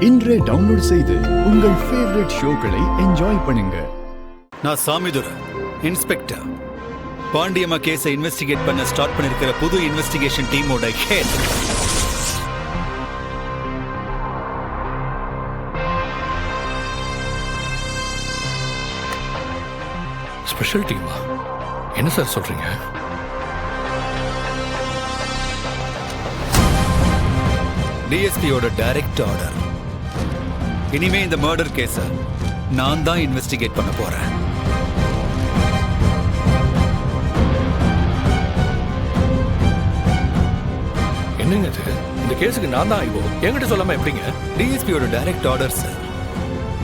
இன்றே டவுன்லோட் செய்து உங்கள் ஃபேவரட் ஷோக்களை என்ஜாய் பண்ணுங்க. நான் சாமிதுரை, இன்ஸ்பெக்டர். பாண்டியம்மா கேஸை இன்வெஸ்டிகேட் பண்ண ஸ்டார்ட் பண்ணிருக்கிற புது இன்வெஸ்டிகேஷன் டீமோட ஹெட். ஸ்பெஷல் டீமா? என்ன சார் சொல்றீங்க? டிஎஸ்பியோட டைரக்ட் ஆர்டர். இனிமே இந்த மர்டர் கேஸை நான் தான் இன்வெஸ்டிகேட் பண்ண போறேன். என்னங்க இது? இந்த கேஸுக்கு நான் தான் ஐவோ, என்கிட்ட சொல்லாம எப்படிங்க? டிஎஸ்பியோட டைரக்ட் ஆர்டர் சார்.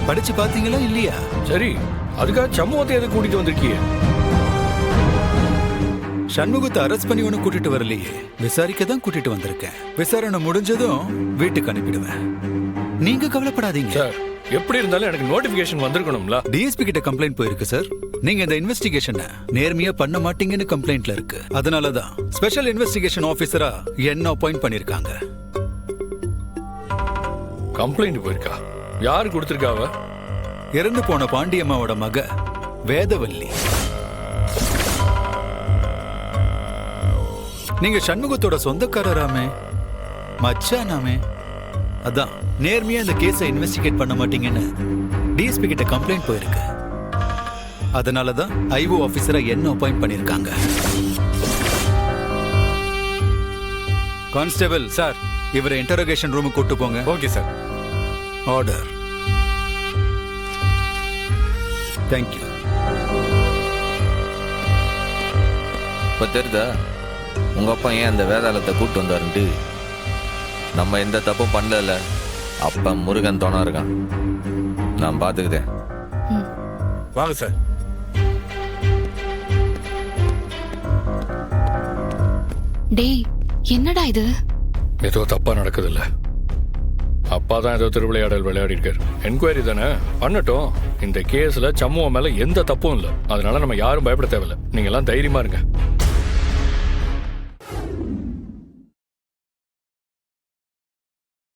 படிச்சு பாத்தீங்களா இல்லையா? சரி, அதுக்காக சமூகத்தை எது கூட்டிட்டு வந்திருக்கீங்க? சண்முகத்தை அரெஸ்ட் பண்ணி ஒண்ணு கூட்டிட்டு வரலையே, விசாரிக்க தான் கூட்டிட்டு வந்திருக்கேன். விசாரணை முடிஞ்சதும் வீட்டுக்கு அனுப்பிடுவேன். நீங்க கவலைப்படாதீங்க சார். எப்படி இருந்தாலும் எனக்கு நோட்டிபிகேஷன் வந்திருக்கணும்ல. டிஎஸ்பி கிட்ட கம்ப்ளைண்ட் போயிருக்கு சார். நீங்க இந்த இன்வெஸ்டிகேஷனை நேர்மையா பண்ண மாட்டீங்கன்னு கம்ப்ளைண்ட்ல இருக்கு. அதனாலதான் ஸ்பெஷல் இன்வெஸ்டிகேஷன் ஆபீசரா என்ன அப்பாயிண்ட் பண்ணிருக்காங்க. கம்ப்ளைண்ட் போயிருக்கா? யாரு கொடுத்திருக்காவ? இறந்து போன பாண்டியம்மாவோட மக வேதவல்லி. நீங்க சண்முகத்தோட சொந்தக்காரராமே, மச்சானாமே. அதான் நேர்மையா இந்த கேஸை இன்வெஸ்டிகேட் பண்ண மாட்டீங்கன்னு டிஎஸ்பி கிட்ட கம்ப்ளைண்ட் போயிருக்கு. அதனாலதான் ஐஓ ஆபீசரா என்ன அப்பாயிண்ட் பண்ணிருக்காங்க. கான்ஸ்டபிள் சார், இவரை இன்டரோகேஷன் ரூமுக்கு கூட்டு போங்க. Okay sir. ஆர்டர். தேங்க்யூ. இப்போ தெரியுதா உங்கள் அப்பா ஏன் அந்த வேதாளத்தை கூப்பிட்டு வந்தாருன்ட்டு? நம்ம எந்த தப்பும் பண்ணல. அப்பா முருகன் தோணா இருக்கான். நான் பார்த்துக்கிட்டேன். வாங்க சார். டேய், என்னடா இது? ஏதோ தப்பா நடக்குது இல்ல? அப்பா தான் ஏதோ திருவிளையாடல் விளையாடி இருக்காரு. என்கொயரி தானே பண்ணட்டும். இந்த கேஸ்ல சமூகம் மேல எந்த தப்பும் இல்லை. அதனால நம்ம யாரும் பயப்பட தேவையில்லை. நீங்க எல்லாம் தைரியமா இருங்க.